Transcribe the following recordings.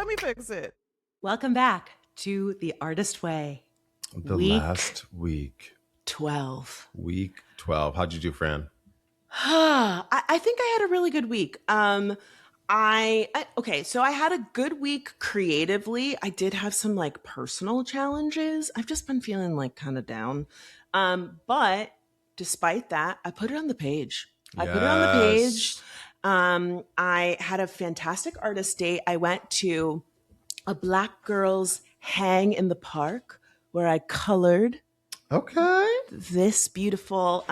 Let me fix it. Welcome back to The Artist Way. The last week. 12. Week 12. How'd you do, Fran? I think I had a really good week. Okay, so I had a good week creatively. I did have some like personal challenges. I've just been feeling like kind of down. But despite that, I put it on the page. I had a fantastic artist date. I went to a Black girls hang in the park where I colored this beautiful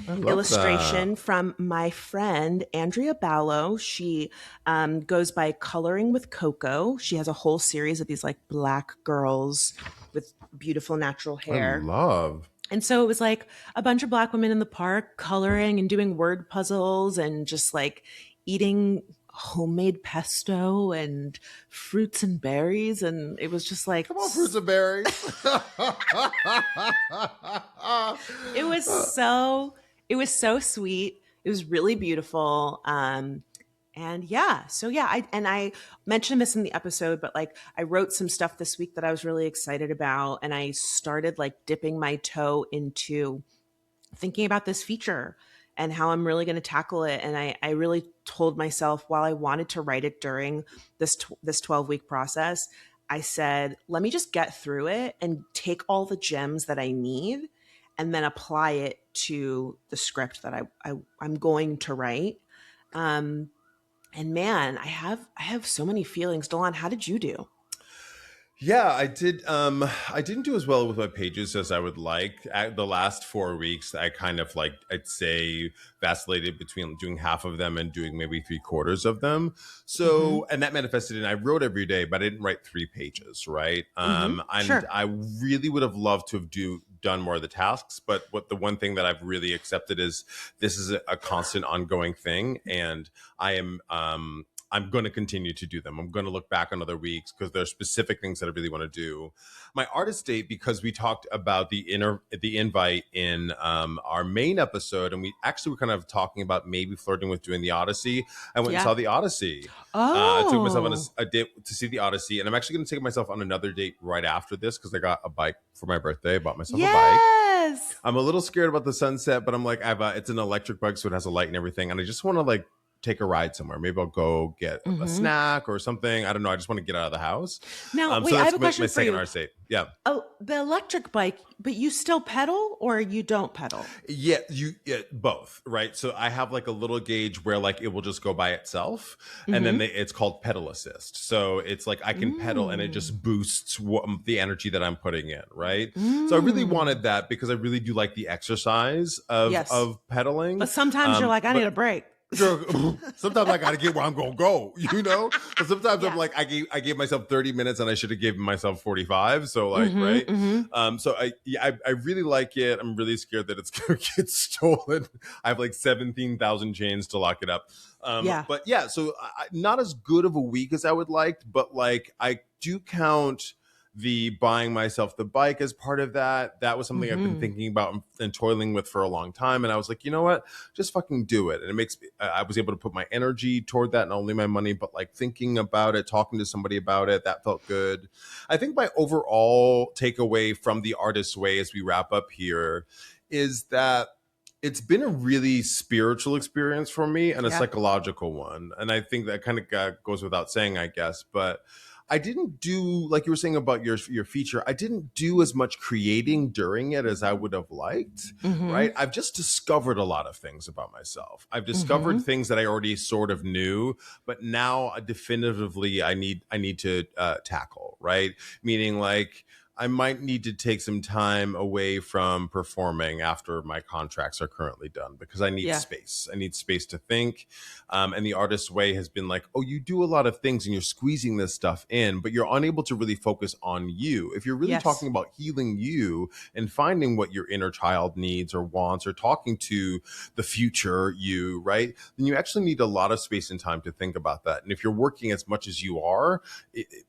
illustration from my friend Andrea Ballo. She goes by Coloring with Coco. She has a whole series of these like Black girls with beautiful natural hair. I love. And so it was like a bunch of Black women in the park coloring and doing word puzzles and just like eating homemade pesto and fruits and berries. And it was just like, come on, fruits and berries. It was so sweet. It was really beautiful. I mentioned this in the episode, but like I wrote some stuff this week that I was really excited about. And I started like dipping my toe into thinking about this feature and how I'm really going to tackle it. And I really told myself, while I wanted to write it during this 12-week process, I said, let me just get through it and take all the gems that I need and then apply it to the script that I'm going to write. And man, I have so many feelings. Delon, how did you do? Yeah, I did. I didn't do as well with my pages as I would like. The last 4 weeks, I kind of like, I'd say, vacillated between doing half of them and doing maybe 3/4 of them. So, and that manifested in I wrote every day, but I didn't write 3 pages, right? And Sure. I really would have loved to have done more of the tasks. But the one thing that I've really accepted is this is a constant, ongoing thing, and I'm going to continue to do them. I'm going to look back on other weeks because there are specific things that I really want to do. My artist date, because we talked about the invite in our main episode, and we actually were kind of talking about maybe flirting with doing the Odyssey. I went and saw the Odyssey. I took myself on a date to see the Odyssey, and I'm actually going to take myself on another date right after this because I got a bike for my birthday. I bought myself a bike. I'm a little scared about the sunset, but I'm like, it's an electric bike, so it has a light and everything, and I just want to like take a ride somewhere. Maybe I'll go get a snack or something. I don't know. I just want to get out of the house. Now, wait, so I that's have a question my for second you. artist date. Yeah. Oh, the electric bike, but you still pedal or you don't pedal? Yeah, both, right? So I have like a little gauge where like it will just go by itself, and then it's called pedal assist. So it's like I can pedal, and it just boosts the energy that I'm putting in, right? So I really wanted that because I really do like the exercise of pedaling. But sometimes you're like, I need a break. Sometimes I gotta get where I'm gonna go, you know. But sometimes I'm like, I gave myself 30 minutes and I should have given myself 45. So like, right. So I really like it. I'm really scared that it's gonna get stolen. I have like 17,000 chains to lock it up. But yeah, so not as good of a week as I would like, but like I do count the buying myself the bike as part of that. That was something I've been thinking about and toiling with for a long time. And I was like, you know what, just fucking do it. And it makes I was able to put my energy toward that, not only my money, but like thinking about it, talking to somebody about it. That felt good. I think my overall takeaway from the Artist's Way as we wrap up here is that it's been a really spiritual experience for me and a psychological one. And I think that kind of goes without saying, I guess, but I didn't do, like you were saying about your feature, I didn't do as much creating during it as I would have liked, right? I've just discovered a lot of things about myself. I've discovered things that I already sort of knew, but now definitively I need to tackle, right? Meaning like, I might need to take some time away from performing after my contracts are currently done because I need space. I need space to think. And the Artist's Way has been like, oh, you do a lot of things and you're squeezing this stuff in, but you're unable to really focus on you. If you're really talking about healing you and finding what your inner child needs or wants or talking to the future you, right, then you actually need a lot of space and time to think about that. And if you're working as much as you are,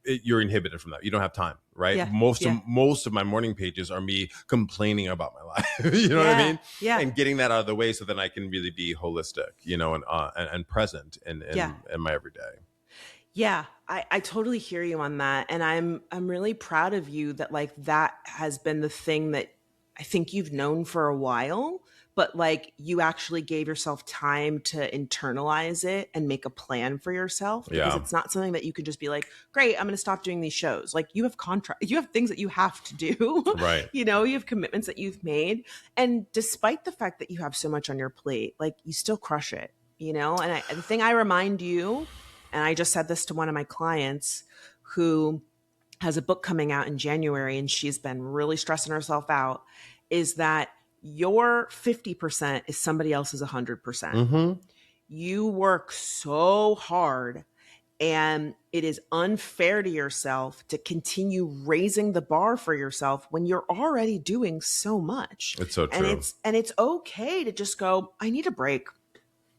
you're inhibited from that. You don't have time. Right. Most of my morning pages are me complaining about my life. You know what I mean? Yeah. And getting that out of the way so then I can really be holistic, you know, and present in my everyday. Yeah, I totally hear you on that. And I'm really proud of you that like that has been the thing that I think you've known for a while, but like you actually gave yourself time to internalize it and make a plan for yourself because Yeah. it's not something that you can just be like, great, I'm going to stop doing these shows. Like you have you have things that you have to do. Right. You know, you have commitments that you've made. And despite the fact that you have so much on your plate, like you still crush it, you know? And the thing I remind you, and I just said this to one of my clients who has a book coming out in January and she's been really stressing herself out, is that your 50% is somebody else's 100%. Mm-hmm. You work so hard and it is unfair to yourself to continue raising the bar for yourself when you're already doing so much. It's so And true. it's okay to just go, I need a break.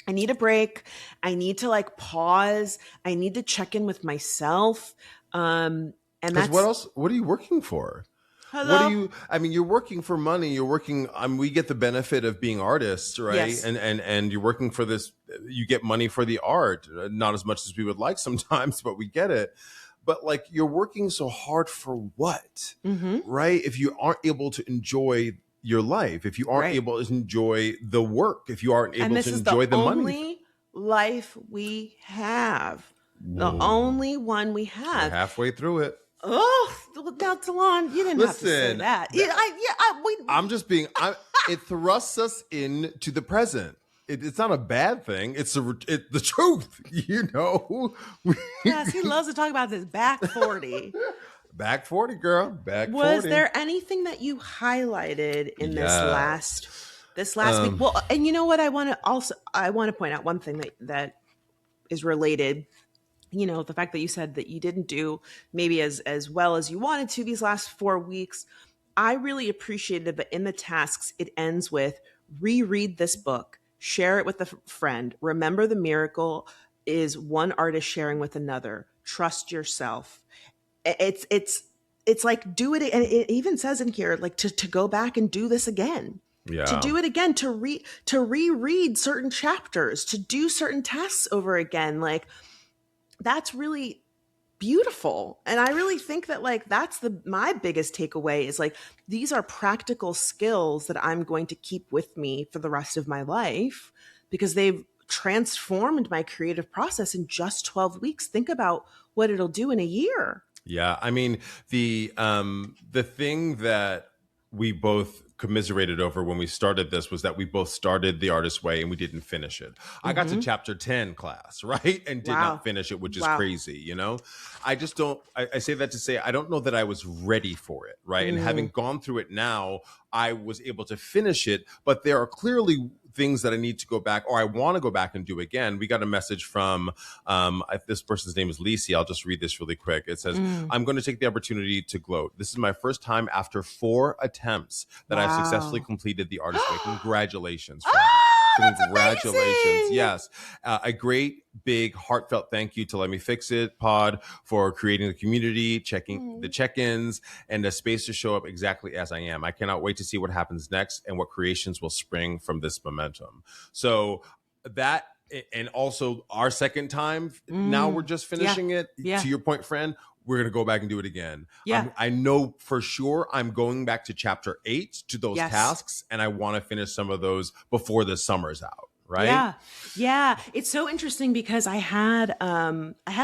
I need a break. I need to like pause. I need to check in with myself. And Because what that's else? What are you working for? What do hello. you? I mean, you're working for money. You're working. We get the benefit of being artists, right? Yes. And you're working for this. You get money for the art, not as much as we would like sometimes, but we get it. But like, you're working so hard for what, Mm-hmm. right? If you aren't able to enjoy your life, if you aren't Right. able to enjoy the work, if you aren't And able this to is the enjoy the money, only life we have. The whoa, only one we we're have. halfway through it. Oh, now, Delon, you didn't have to say Listen, that. Yeah, I'm just being. It thrusts us into the present. It's not a bad thing. It's the truth. You know. yes, he loves to talk about this back 40. Back 40, girl. Back Was 40. there anything that you highlighted in Yes. this last week? Um, Well, and you know what? I want to point out one thing that is related. You know, the fact that you said that you didn't do maybe as well as you wanted to these last 4 weeks. I really appreciated it, but in the tasks, it ends with reread this book, share it with a friend. Remember the miracle is one artist sharing with another. Trust yourself. It's like do it, and it even says in here like to go back and do this again, to yeah. do it again, to reread certain chapters, to do certain tasks over again. Like that's really beautiful. And I really think that like that's the my biggest takeaway is like these are practical skills that I'm going to keep with me for the rest of my life because they've transformed my creative process in just 12 weeks. Think about what it'll do in a year. Yeah, I mean, the thing that we both commiserated over when we started this was that we both started The Artist's Way and we didn't finish it. I got to Mm-hmm. chapter 10 class, right? And did Wow. not finish it, which is Wow. crazy, you know? I just don't, I say that to say, I don't know that I was ready for it, right? And having Mm. gone through it now, I was able to finish it, but there are clearly things that I need to go back or I want to go back and do again. We got a message from this person's name is Lisi. I'll just read this really quick. It says, Mm. I'm going to take the opportunity to gloat. This is my first time after 4 attempts that I've successfully Wow. completed the artist way. Congratulations, friend. Oh, that's Congratulations. amazing. Yes. A great, big, heartfelt thank you to Let Me Fix It Pod for creating the community, checking the Mm. check-ins, and a space to show up exactly as I am. I cannot wait to see what happens next and what creations will spring from this momentum. So that, and also our second time, now we're Mm. just Yeah. finishing it. Yeah. To your point, friend, we're going to go back and do it again. Yeah. I know for sure I'm going back to chapter 8 to those Yes. tasks, and I want to finish some of those before the summer's out. Right? Yeah. Yeah. It's so interesting because I had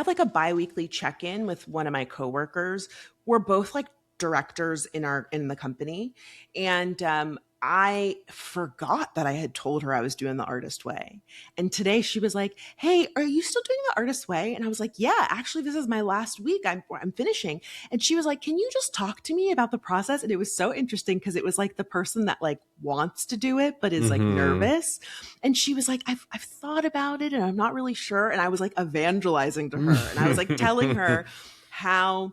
like a biweekly check-in with one of my coworkers. We're both like directors in the company. And I forgot that I had told her I was doing the artist way. And today she was like, "Hey, are you still doing the artist way?" And I was like, "Yeah, actually this is my last week. I'm finishing." And she was like, "Can you just talk to me about the process?" And it was so interesting because it was like the person that like wants to do it but is like Mhm. nervous. And she was like, I've thought about it and I'm not really sure. And I was like evangelizing to her. And I was like telling her how,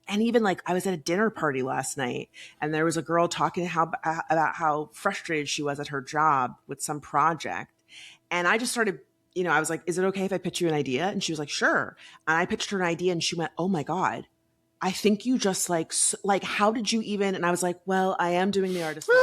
and even like I was at a dinner party last night and there was a girl talking about how frustrated she was at her job with some project. And I just started, you know, I was like, "Is it okay if I pitch you an idea?" And she was like, "Sure." And I pitched her an idea and she went, "Oh my God, I think you just like, how did you even?" And I was like, "Well, I am doing the artist way."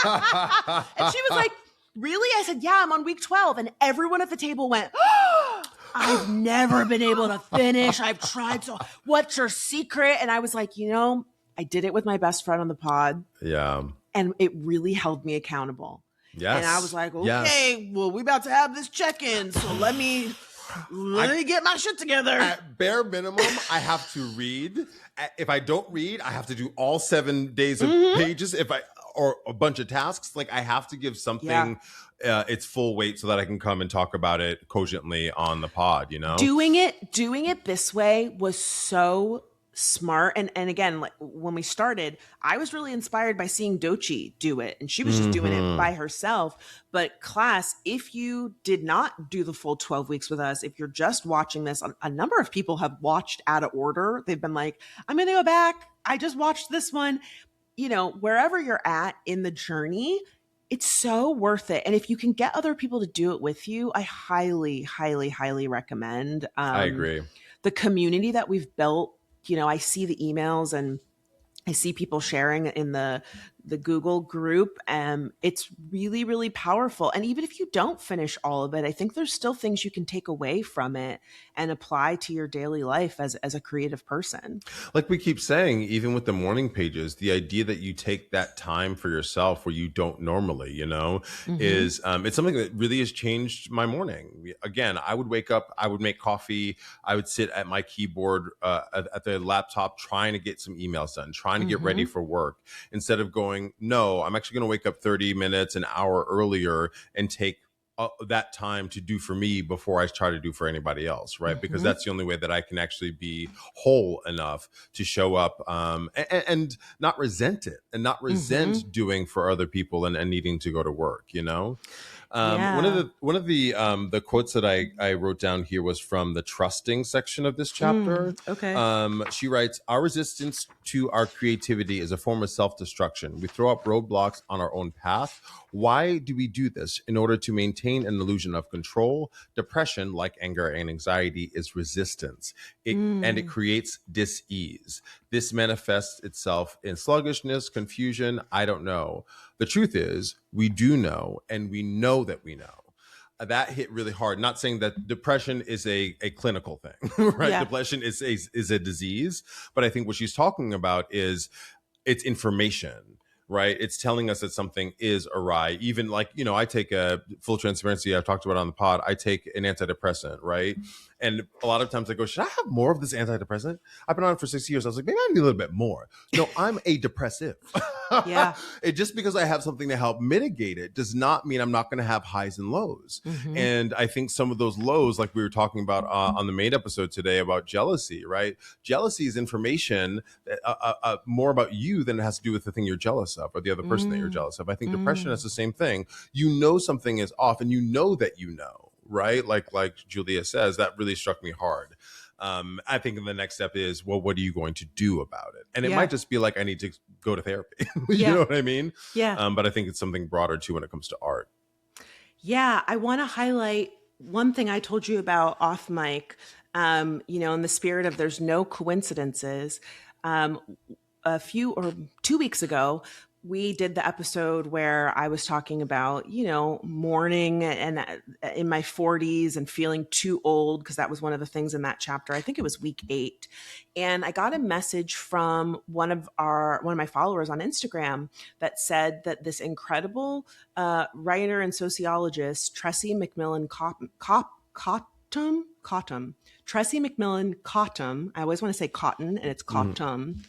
And she was like, "Really?" I said, "Yeah, I'm on week 12." And everyone at the table went, "Oh, I've never been able to finish. I've tried so. What's your secret? And I was like, I did it with my best friend on the pod. Yeah. And it really held me accountable. Yes. And I was like, Yes. okay, well, we about to have this check-in. So let me get my shit together. At bare minimum, I have to read. If I don't read, I have to do all 7 days of pages. Or a bunch of tasks, like I have to give something its full weight so that I can come and talk about it cogently on the pod, Doing it this way was so smart. And again, like when we started, I was really inspired by seeing Dochi do it, and she was just doing it by herself. But class, if you did not do the full 12 weeks with us, if you're just watching this, a number of people have watched out of order. They've been like, I'm going to go back. I just watched this one. Wherever you're at in the journey, it's so worth it. And if you can get other people to do it with you, I highly, highly, highly recommend. I agree. The community that we've built, I see the emails and I see people sharing in the Google group. It's really, really powerful. And even if you don't finish all of it, I think there's still things you can take away from it and apply to your daily life as a creative person. Like we keep saying, even with the morning pages, the idea that you take that time for yourself where you don't normally, is it's something that really has changed my morning. Again, I would wake up, I would make coffee, I would sit at my keyboard at the laptop trying to get some emails done, trying to get ready for work, instead of going, no, I'm actually going to wake up 30 minutes, an hour earlier and take that time to do for me before I try to do for anybody else, right? Because that's the only way that I can actually be whole enough to show up and not resent it and not resent doing for other people and needing to go to work, One of the quotes that I wrote down here was from the trusting section of this chapter. Okay. She writes, our resistance to our creativity is a form of self-destruction. We throw up roadblocks on our own path. Why do we do this? In order to maintain an illusion of control. Depression, like anger and anxiety, is resistance. And it creates dis-ease. This manifests itself in sluggishness, confusion. I don't know. The truth is, we do know, and we know that we know. That hit really hard. Not saying that depression is a clinical thing, right? Yeah. Depression is a disease, but I think what she's talking about is it's information, right? It's telling us that something is awry. Even like, I take a full transparency. I've talked about it on the pod. I take an antidepressant, right? And a lot of times I go, should I have more of this antidepressant? I've been on it for 6 years. I was like, maybe I need a little bit more. No, I'm a depressive. Yeah. Just because I have something to help mitigate it does not mean I'm not going to have highs and lows. And I think some of those lows, like we were talking about on the main episode today about jealousy, right? Jealousy is information more about you than it has to do with the thing you're jealous of or the other person that you're jealous of. I think depression is the same thing. You know something is off and you know that you know. Right? Like Julia says, that really struck me hard. I think the next step is, well, what are you going to do about it? And it might just be like, I need to go to therapy. You know what I mean? Yeah. But I think it's something broader too when it comes to art. Yeah. I want to highlight one thing I told you about off mic, in the spirit of there's no coincidences. A few or 2 weeks ago, we did the episode where I was talking about, mourning and in my 40s and feeling too old, because that was one of the things in that chapter. I think it was week 8. And I got a message from one of my followers on Instagram that said that this incredible writer and sociologist, Tressie McMillan Cottom, Tressie McMillan Cottom, I always want to say Cotton, and it's Cottom,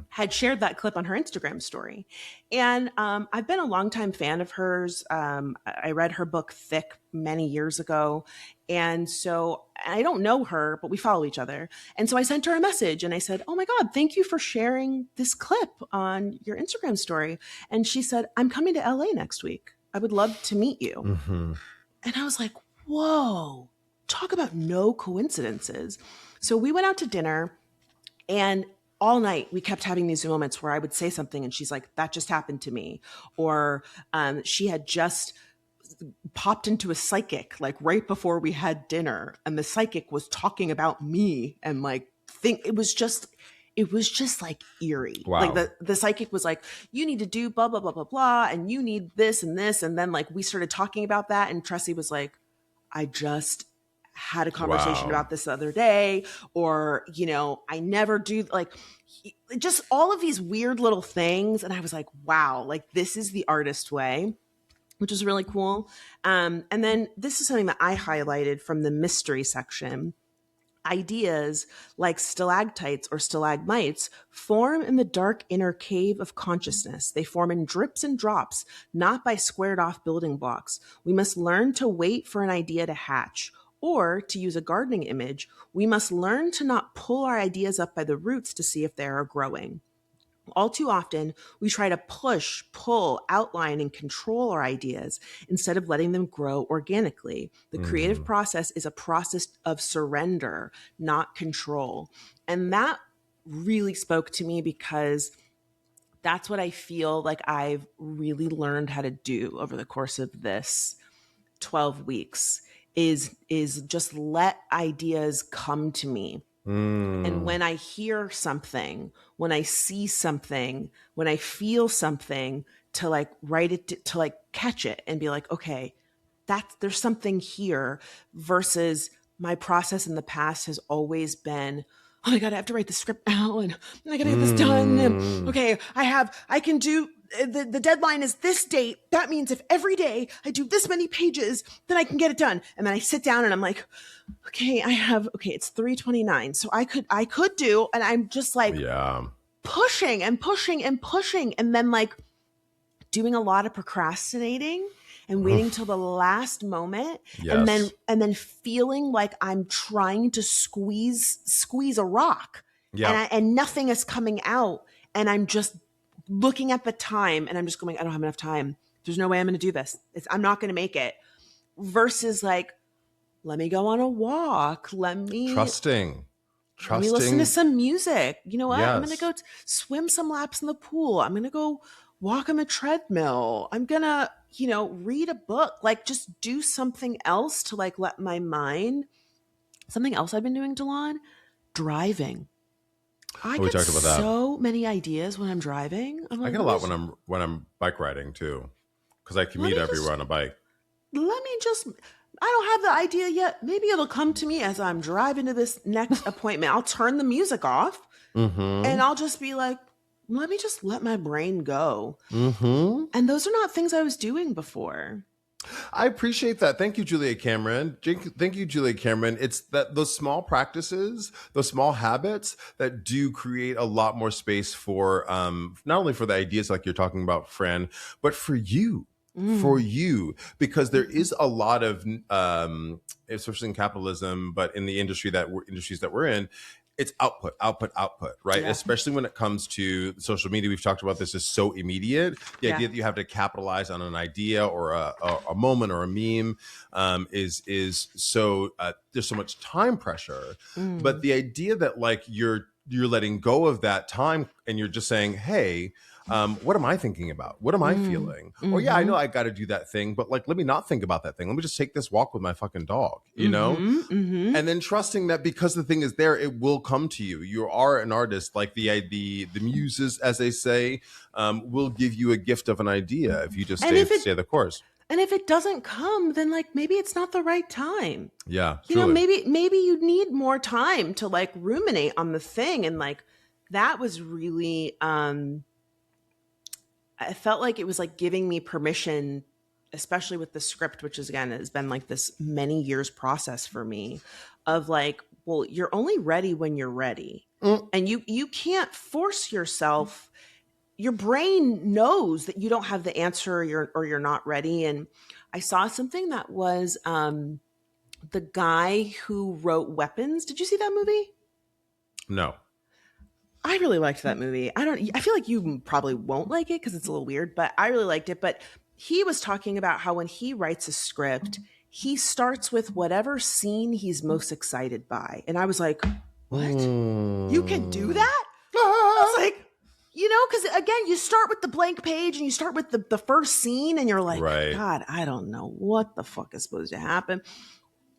had shared that clip on her Instagram story. And I've been a longtime fan of hers. I read her book Thick many years ago. And so I don't know her, but we follow each other. And so I sent her a message and I said, oh my God, thank you for sharing this clip on your Instagram story. And she said, I'm coming to LA next week. I would love to meet you. And I was like, whoa. Talk about no coincidences. So we went out to dinner, and all night we kept having these moments where I would say something and she's like, that just happened to me. Or she had just popped into a psychic like right before we had dinner, and the psychic was talking about me, and it was just like eerie. Wow. Like the psychic was like, you need to do blah, blah, blah, blah, blah. And you need this and this. And then like we started talking about that. And Tressie was like, I just had a conversation Wow. about this the other day, or, I never do, like, just all of these weird little things. And I was like, wow, like this is the artist way, which is really cool. And then this is something that I highlighted from the mystery section. Ideas like stalactites or stalagmites form in the dark inner cave of consciousness. They form in drips and drops, not by squared off building blocks. We must learn to wait for an idea to hatch. Or, to use a gardening image, we must learn to not pull our ideas up by the roots to see if they are growing. All too often, we try to push, pull, outline, and control our ideas instead of letting them grow organically. The creative Mm. process is a process of surrender, not control. And that really spoke to me because that's what I feel like I've really learned how to do over the course of this 12 weeks is just let ideas come to me. And Mm. when I hear something, when I see something, when I feel something, to like write it, to like catch it and be like, okay, there's something here, versus my process in the past has always been, oh my God, I have to write the script now and I gotta get this done. And Mm. okay, I can do, the deadline is this date. That means if every day I do this many pages, then I can get it done. And then I sit down and I'm like, okay, it's 3:29. So I could do, and I'm just like Yeah. pushing and pushing and pushing. And then like doing a lot of procrastinating and waiting till the last moment, and Yes. then feeling like I'm trying to squeeze a rock, Yeah. and nothing is coming out, and I'm just looking at the time and I'm just going, I don't have enough time. There's no way I'm going to do this. I'm not going to make it. Versus like, let me go on a walk. Trusting. Let me listen to Trusting. some music. You know what? I'm going to Yes. go swim some laps in the pool. I'm going to go walk on a treadmill. I'm going to, read a book. Like just do something else to like let my mind. Something else I've been doing, Delon, driving. I Oh, we get talked about that. so many ideas when I'm driving. I'm I like, get a lot when I'm bike riding too, because I let commute me just everywhere on a bike. let me just I don't have the idea yet. Maybe it'll come to me as I'm driving to this next appointment. I'll turn the music off and Mm-hmm. I'll just be like, let me just let my brain go. Mm-hmm. And those are not things I was doing before. I appreciate that. Thank you, Julia Cameron. Thank you, Julia Cameron. It's that those small practices, those small habits that do create a lot more space for not only for the ideas like you're talking about, Fran, but for you. For Mm. you, because there is a lot of especially in capitalism, but in the industries that we're in, it's output, output, output, right? Yeah. Especially when it comes to social media. We've talked about this, is so immediate. The Yeah. idea that you have to capitalize on an idea or a moment or a meme is so there's so much time pressure. But Mm. the idea that like you're letting go of that time and you're just saying, hey, what am I thinking about? What am I Mm. feeling? Or yeah, I Mm-hmm. know I got to do that thing, but like, let me not think about that thing. Let me just take this walk with my fucking dog, you know? Mm-hmm. Mm-hmm. And then trusting that because the thing is there, it will come to you. You are an artist, like the muses, as they say, will give you a gift of an idea if you just And if it stay the course. and if it doesn't come, then like maybe it's not the right time. Yeah, truly. Maybe you need more time to like ruminate on the thing. And like that was really I felt like it was like giving me permission, especially with the script, which is again has been like this many years process for me of like, well, you're only ready when you're ready. Mm. And you can't force yourself. Your brain knows that you don't have the answer, or you're not ready. And I saw something that was the guy who wrote Weapons. Did you see that movie? No. I really liked that movie. I feel like you probably won't like it because it's a little weird, but I really liked it. But he was talking about how when he writes a script, he starts with whatever scene he's most excited by. And I was like, what? You can do that? I was like, because again, you start with the blank page and you start with the first scene and you're like, Right. God, I don't know what the fuck is supposed to happen.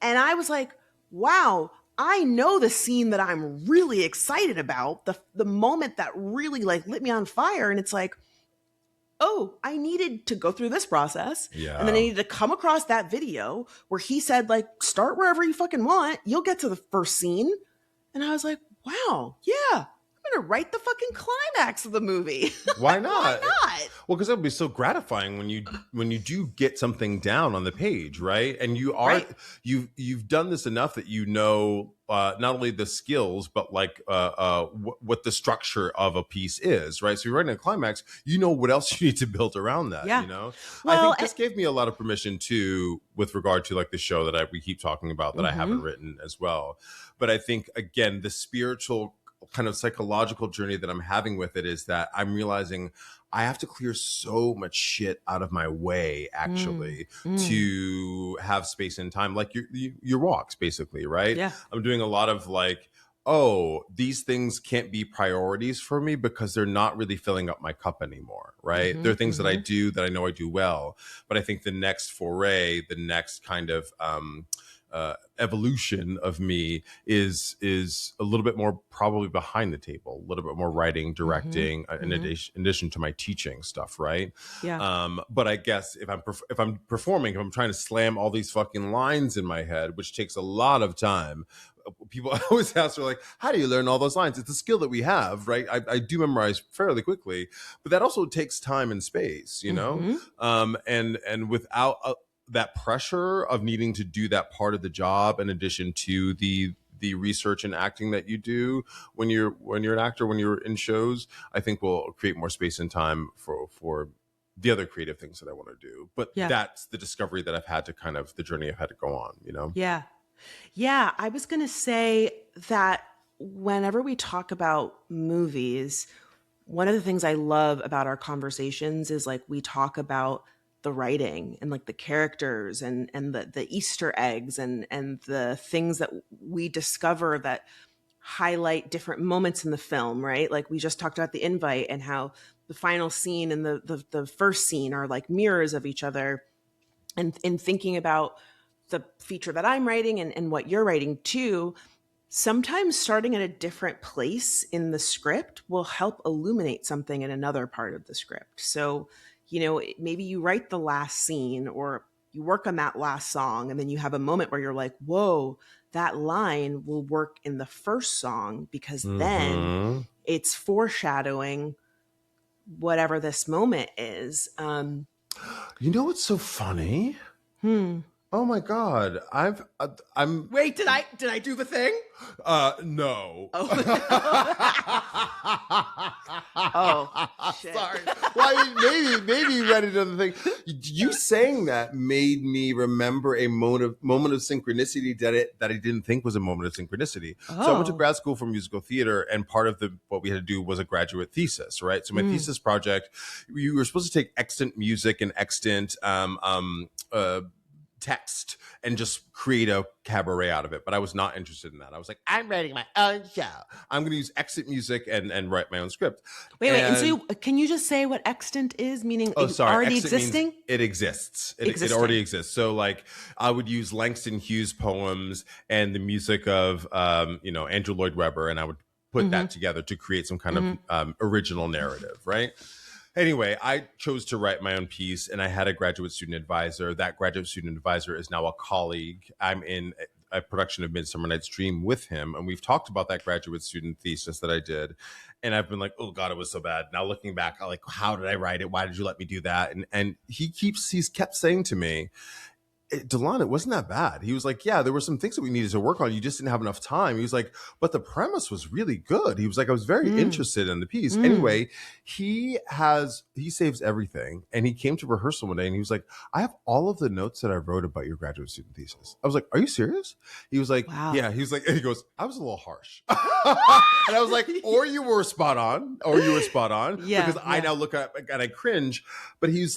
And I was like, wow, I know the scene that I'm really excited about, the moment that really like lit me on fire. And it's like, oh, I needed to go through this process. And then I Yeah. needed to come across that video where he said, like, start wherever you fucking want. You'll get to the first scene. And I was like, wow, yeah, I'm going to write the fucking climax of the movie. Why Like, why not? not? Well, because it would be so gratifying when you do get something down on the page, right? And you are Right. you've done this enough that you know not only the skills but like what the structure of a piece is, right? So you're writing a climax, you know what else you need to build around that. Yeah. You know, I Well, think this gave me a lot of permission too, with regard to like the show that we keep talking about that I haven't written as well. But I think again, the spiritual kind of psychological journey that I'm having with it is that I'm realizing I have to clear so much shit out of my way actually to have space and time, like your walks basically, right? yeah. I'm doing a lot of like, oh, these things can't be priorities for me because they're not really filling up my cup anymore, right? There are things that I do that I know I do well, but I think the next foray, the next kind of evolution of me is a little bit more probably behind the table, a little bit more writing, directing, in addition to my teaching stuff, right? Yeah. But I guess if I'm performing, if I'm trying to slam all these fucking lines in my head, which takes a lot of time. People always ask, are like, how do you learn all those lines? It's a skill that we have, right? I do memorize fairly quickly, but that also takes time and space, you know? And without that pressure of needing to do that part of the job, in addition to the research and acting that you do when you're an actor, when you're in shows, I think will create more space and time for the other creative things that I want to do. But Yeah. that's the discovery that I've had to kind of the journey I've had to go on, you know? Yeah. Yeah. I was going to say that whenever we talk about movies, one of the things I love about our conversations is like we talk about the writing and like the characters and the Easter eggs and the things that we discover that highlight different moments in the film, right? Like we just talked about the invite and how the final scene and the first scene are like mirrors of each other. And in thinking about the feature that I'm writing and what you're writing too, sometimes starting at a different place in the script will help illuminate something in another part of the script. So, you know, maybe you write the last scene or you work on that last song, and then you have a moment where you're like, whoa, that line will work in the first song because then it's foreshadowing whatever this moment is. You know what's so funny? Oh my God. I'm Wait, did I do the thing? no. Oh, shit. Sorry. Well, maybe you read another thing. You saying that made me remember a moment of synchronicity that I didn't think was a moment of synchronicity. So I went to grad school for musical theater, and part of what we had to do was a graduate thesis, right? So my thesis project, we were supposed to take extant music and extant text and just create a cabaret out of it. But I was not interested in that. I was like, I'm writing my own show. I'm going to use exit music and write my own script. Wait. And so can you just say what extant is? Meaning already Exit existing? means it exists. It already exists. So like I would use Langston Hughes poems and the music of, Andrew Lloyd Webber, and I would put that together to create some kind of original narrative, right? Anyway, I chose to write my own piece, and I had a graduate student advisor. That graduate student advisor is now a colleague. I'm in a production of Midsummer Night's Dream with him, and we've talked about that graduate student thesis that I did. And I've been like, oh God, it was so bad. Now looking back, I'm like, how did I write it? Why did you let me do that? And he's kept saying to me, Delon, it wasn't that bad. He was like, yeah, there were some things that we needed to work on. You just didn't have enough time. He was like, but the premise was really good. He was like, I was very interested in the piece. Anyway, he saves everything. And he came to rehearsal one day and he was like, I have all of the notes that I wrote about your graduate student thesis. I was like, are you serious? He was like, Wow. yeah. He was like, and he goes, I was a little harsh. And I was like, or you were spot on. Yeah, because I now look at and I cringe. But he's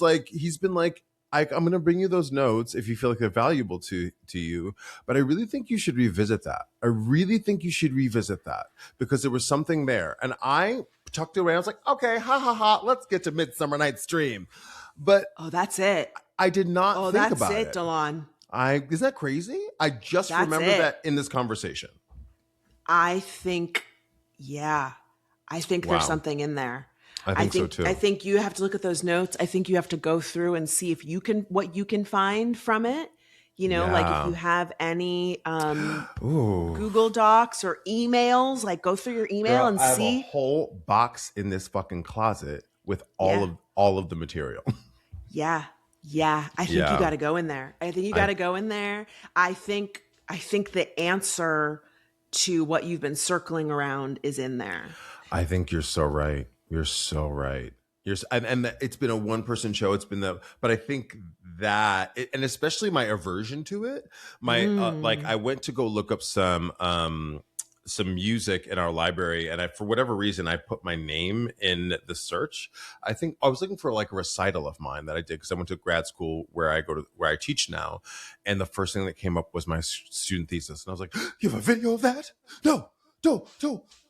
been like, I'm going to bring you those notes if you feel like they're valuable to you. But I really think you should revisit that. Because there was something there. And I tucked it away. I was like, okay, ha ha ha, let's get to Midsummer Night's Dream. But that's it. I did not think about it. That's it, Delon. Isn't that crazy? I just remember that in this conversation. I think, there's something in there. I think so too. I think you have to look at those notes. I think you have to go through and see if you can what you can find from it. You know, like if you Yeah. have any Ooh. Google Docs or emails, like go through your email Girl, and I have a see. whole box in this fucking closet with Yeah. all of the material. Yeah. Yeah. I think you Yeah. got to go in there. I think you got I to go in there. I think the answer to what you've been circling around is in there. I think you're so right. You're so right. It's been a one person show. It's been but I think and especially my aversion to it. My like Mm. I went to go look up some music in our library, and for whatever reason I put my name in the search. I think I was looking for like a recital of mine that I did because I went to grad school where I teach now, and the first thing that came up was my student thesis, and I was like, "You have a video of that? No, don't."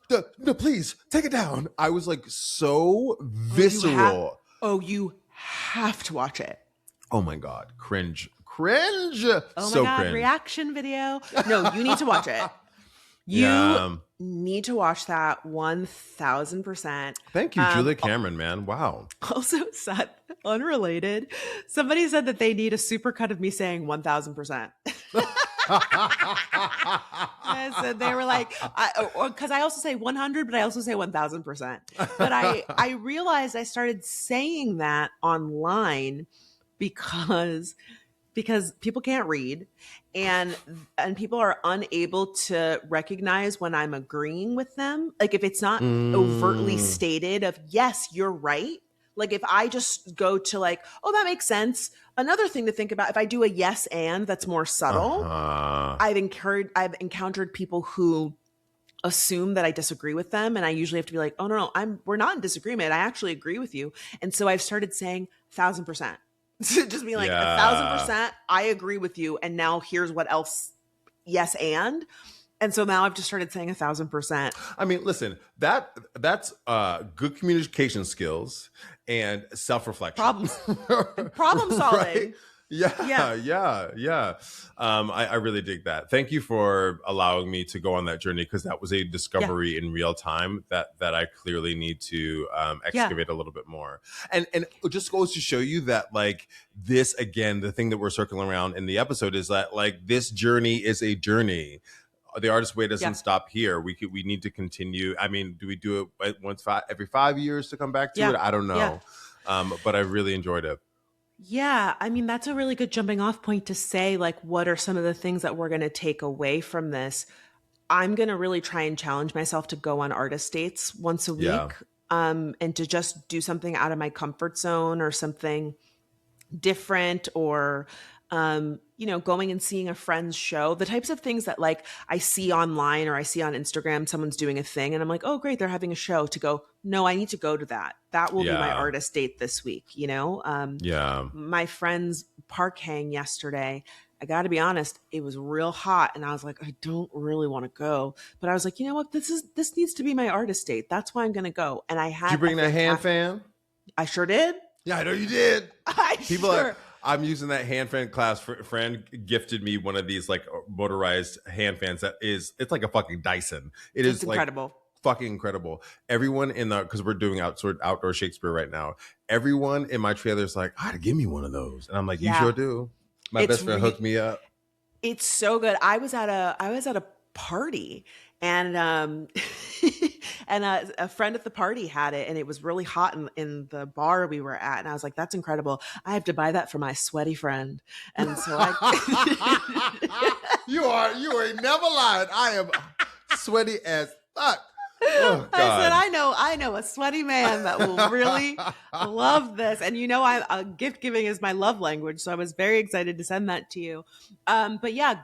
No, please take it down. I was like so Oh, visceral. you have to watch it. Oh my God. Cringe. Oh my So God, cringe. reaction video. No, you need to watch it. You Yeah. need to watch that 1000%. Thank you, Julia Cameron, man. Wow. Also said, unrelated, somebody said that they need a supercut of me saying 1000%. And so they were like, because I also say 100, but I also say 1000%. But I realized I started saying that online because people can't read and people are unable to recognize when I'm agreeing with them. Like if it's not overtly Mm, stated of yes, you're right. Like if I just go to like, oh, that makes sense. Another thing to think about, if I do a yes and that's more subtle, uh-huh. I've encountered people who assume that I disagree with them, and I usually have to be like, oh no, we're not in disagreement. I actually agree with you. And so I've started saying 1000%. Just be like Yeah. 1000%, I agree with you. And now here's what else. Yes, and so now I've just started saying 1000%. I mean, listen, that's good communication skills and self-reflection. Problem solving. Right? Yeah. Yeah. I really dig that. Thank you for allowing me to go on that journey because that was a Yeah. discovery in real time that I clearly need to Yeah. excavate a little bit more. And it just goes to show you that like this again, the thing that we're circling around in the episode is that like this journey is a journey. The artist way doesn't Yeah. stop here. We need to continue. I mean, do we do it every 5 years to come back to Yeah. it? I don't know. Yeah. But I really enjoyed it. Yeah, I mean, that's a really good jumping off point to say, like, what are some of the things that we're going to take away from this? I'm going to really try and challenge myself to go on artist dates once a Yeah. week, and to just do something out of my comfort zone or something different or going and seeing a friend's show, the types of things that like I see online or I see on Instagram, someone's doing a thing and I'm like, oh great, they're having a show, to go, no, I need to go to that will be my Yeah. artist date this week. Yeah. My friend's park hang yesterday, I got to be honest, it was real hot and I was like, I don't really want to go, but I was like, you know what, this needs to be my artist date, that's why I'm going to go. And I had Did you bring that hand fan? I sure did. Yeah, I know you did. People Sure. I'm using that hand fan class. Friend gifted me one of these like motorized hand fans it's like a fucking Dyson. It's Like incredible. fucking incredible. Everyone because we're doing outdoor Shakespeare right now. Everyone in my trailer is like, "Ah, give me one of those," and I'm like, "You Yeah. sure do." My It's best friend hooked me up. It's so good. I was at a party and and a friend at the party had it and it was really hot in the bar we were at and I was like, that's incredible. I have to buy that for my sweaty friend. And so You ain't never lied. I am sweaty as fuck. Oh, I said, I know a sweaty man that will really love this. And gift giving is my love language. So I was very excited to send that to you. But yeah,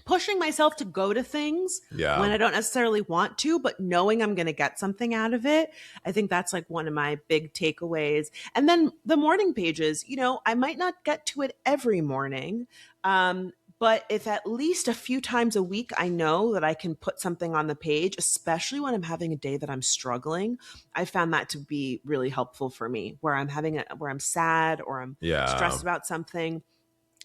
pushing myself to go to things Yeah. when I don't necessarily want to, but knowing I'm going to get something out of it. I think that's like one of my big takeaways. And then the morning pages, I might not get to it every morning. But if at least a few times a week, I know that I can put something on the page, especially when I'm having a day that I'm struggling, I found that to be really helpful for me, where I'm where I'm sad or I'm stressed about something.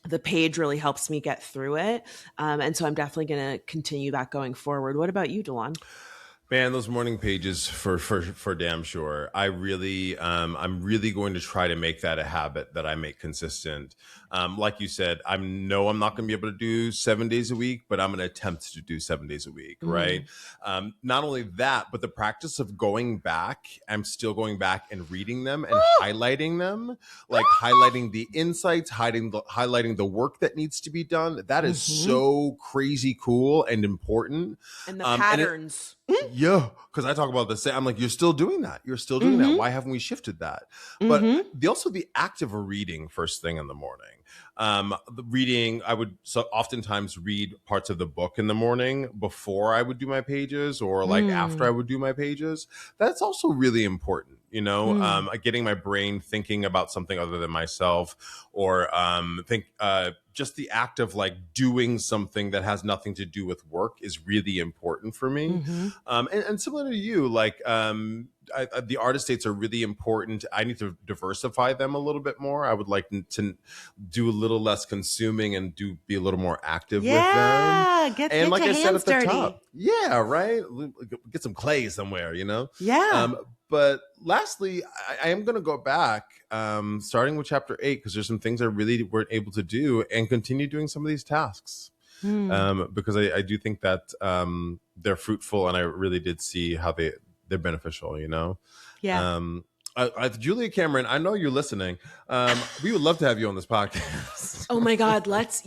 The page really helps me get through it. And so I'm definitely going to continue that going forward. What about you, DeLon? Man, those morning pages for damn sure. I'm really going to try to make that a habit that I make consistent. Like you said, I'm not going to be able to do 7 days a week, but I'm going to attempt to do 7 days a week, right? Mm. Not only that, but the practice of going back, I'm still going back and reading them and highlighting them, like highlighting the insights, highlighting the work that needs to be done. That is so crazy cool and important. And the patterns. Yeah, because I talk about the same. I'm like, you're still doing that. You're still doing that. Why haven't we shifted that? But also the act of reading first thing in the morning. The reading, I would oftentimes read parts of the book in the morning before I would do my pages, or like after I would do my pages. That's also really important. Getting my brain thinking about something other than myself, or just the act of like doing something that has nothing to do with work is really important for me. And similar to you, like the artist dates are really important. I need to diversify them a little bit more. I would like to do a little less consuming and be a little more active with them. Get And like your I said hands at the dirty. top, yeah, right. Get some clay somewhere, Yeah. But lastly, I am going to go back, starting with chapter 8, because there's some things I really weren't able to do, and continue doing some of these tasks. Because I do think that they're fruitful, and I really did see how they're beneficial, Yeah. Julia Cameron, I know you're listening. We would love to have you on this podcast. Oh my God, let's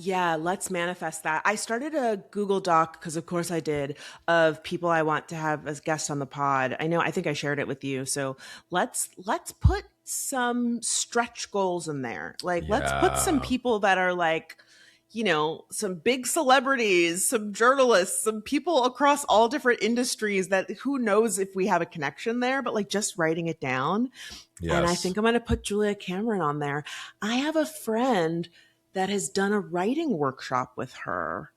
manifest that. I started a Google Doc, because of course I did, of people I want to have as guests on the pod. I think I shared it with you. So let's put some stretch goals in there. Like, let's put some people that are like, some big celebrities, some journalists, some people across all different industries that who knows if we have a connection there, but like just writing it down. Yes. And I think I'm going to put Julia Cameron on there. I have a friend that has done a writing workshop with her.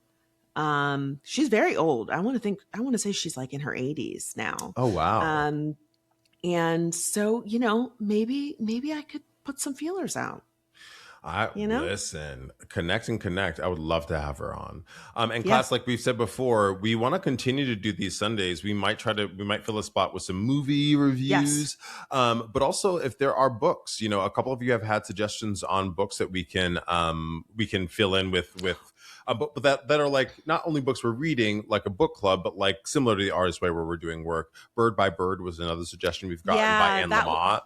She's very old. I want to say she's like in her 80s now. Oh, wow. And so, maybe I could put some feelers out. Listen, connect. I would love to have her on. And class, like we've said before, we want to continue to do these Sundays. We might fill a spot with some movie reviews. Yes. But also if there are books, a couple of you have had suggestions on books that we can fill in with but that are like not only books we're reading, like a book club, but like similar to the Artist Way, where we're doing work. Bird by Bird was another suggestion we've gotten by Anne Lamott.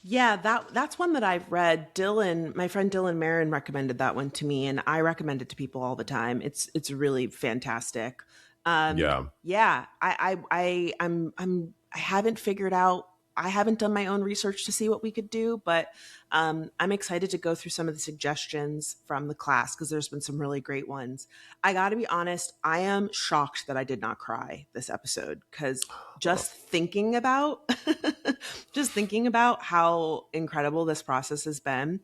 Yeah, that's one that I've read. My friend Dylan Marin recommended that one to me, and I recommend it to people all the time. It's really fantastic. I haven't figured out. I haven't done my own research to see what we could do, but I'm excited to go through some of the suggestions from the class, because there's been some really great ones. I got to be honest, I am shocked that I did not cry this episode, because just thinking about how incredible this process has been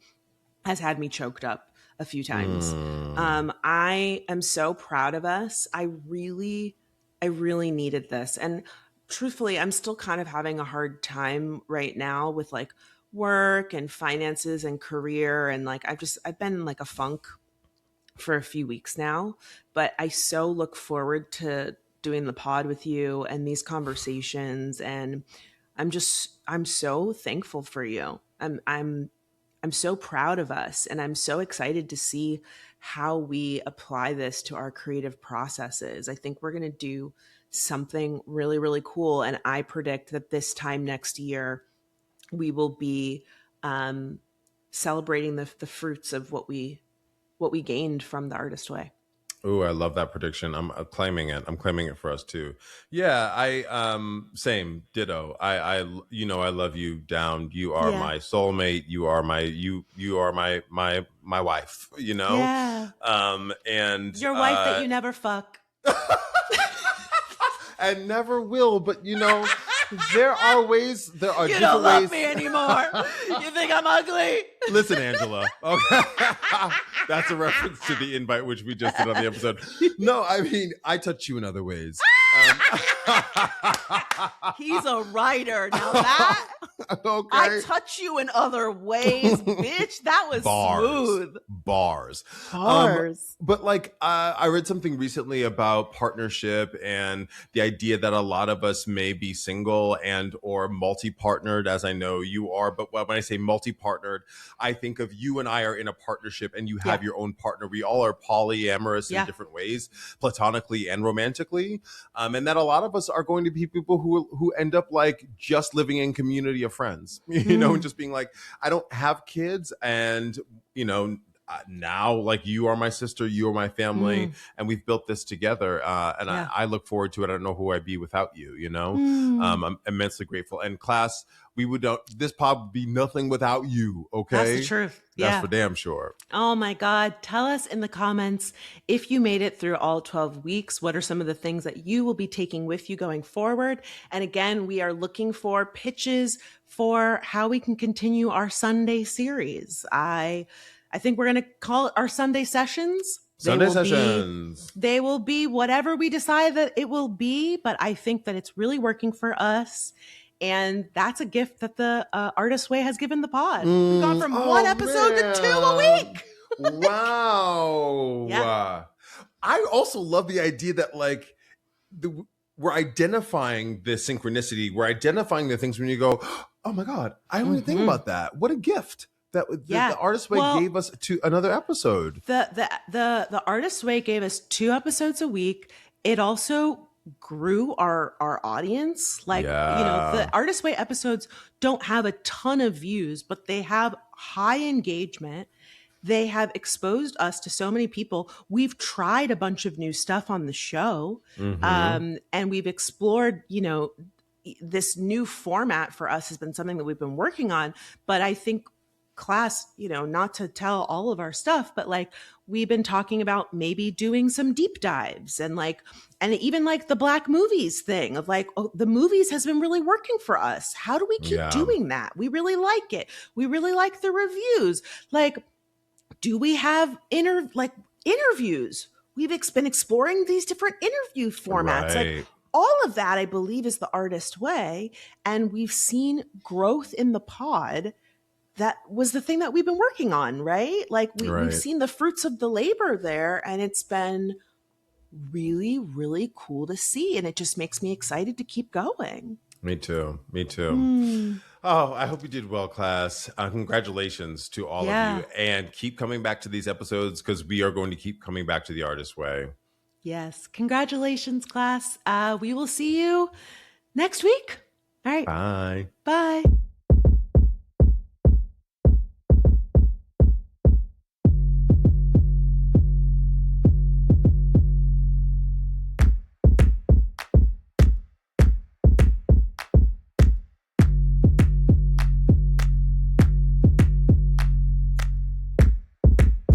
has had me choked up a few times. I am so proud of us. I really needed this. And truthfully, I'm still kind of having a hard time right now with like work and finances and career. And like, I've been in like a funk for a few weeks now, but I so look forward to doing the pod with you and these conversations. And I'm so thankful for you. I'm so proud of us, and I'm so excited to see how we apply this to our creative processes. I think we're going to do something really, really cool. And I predict that this time next year, we will be celebrating the fruits of what we gained from the Artist Way. Oh, I love that prediction. I'm claiming it. I'm claiming it for us too. Yeah, same ditto. I love you down. You are my soulmate. You are my wife, Yeah. And your wife that you never fuck. And never will, but there are ways. There are you different don't love ways. me anymore. You think I'm ugly? Listen, Angela. Okay, that's a reference to the invite which we just did on the episode. No, I mean I touch you in other ways. He's a writer now. That Okay. I touch you in other ways, bitch. That was smooth. Bars. Bars. But like I read something recently about partnership and the idea that a lot of us may be single and or multi-partnered, as I know you are. But when I say multi-partnered, I think of you and I are in a partnership and you have Yeah. your own partner. We all are polyamorous in Yeah. different ways, platonically and romantically. And that a lot of us are going to be people who end up like just living in community of friends, you know, and just being like, I don't have kids, and you know, now like you are my sister, you are my family, and we've built this together, and Yeah. I look forward to it. I don't know who I'd be without you, you know. I'm immensely grateful. And class, we would don't, this pod would be nothing without you. That's the Okay, truth. that's Yeah. for damn sure. Oh my God. Tell us in the comments if you made it through all 12 weeks. What are some of the things that you will be taking with you going forward? And again, we are looking for pitches for how we can continue our Sunday series. I think we're going to call it our Sunday sessions. Sunday sessions. They will be whatever we decide that it will be, but I think that it's really working for us. And that's a gift that the Artist Way has given the pod. We've gone from one episode to 2 a week. Wow. Yeah. I also love the idea that like we're identifying the synchronicity. We're identifying the things when you go, oh my God, I didn't even think about that. What a gift that the Artist Way gave us to another episode. The Artist Way gave us 2 episodes a week. It also grew our audience. Like, you know, the Artist Way episodes don't have a ton of views, but they have high engagement. They have exposed us to so many people. We've tried a bunch of new stuff on the show, and we've explored, you know, this new format for us has been something that we've been working on. But I think class, you know, not to tell all of our stuff, but like we've been talking about maybe doing some deep dives and like, and even like the Black movies thing of like, oh, the movies has been really working for us. How do we keep doing that? We really like it. We really like the reviews. Like, do we have interviews? We've been exploring these different interview formats. Like all of that, I believe, is the Artist Way. And we've seen growth in the pod. That was the thing that we've been working on, right? Like we've seen the fruits of the labor there, and it's been really, really cool to see. And it just makes me excited to keep going. Me too. Me too. Oh, I hope you did well, class. Congratulations to all of you. And keep coming back to these episodes because we are going to keep coming back to the Artist Way. Yes. Congratulations, class. We will see you next week. All right. Bye. Bye.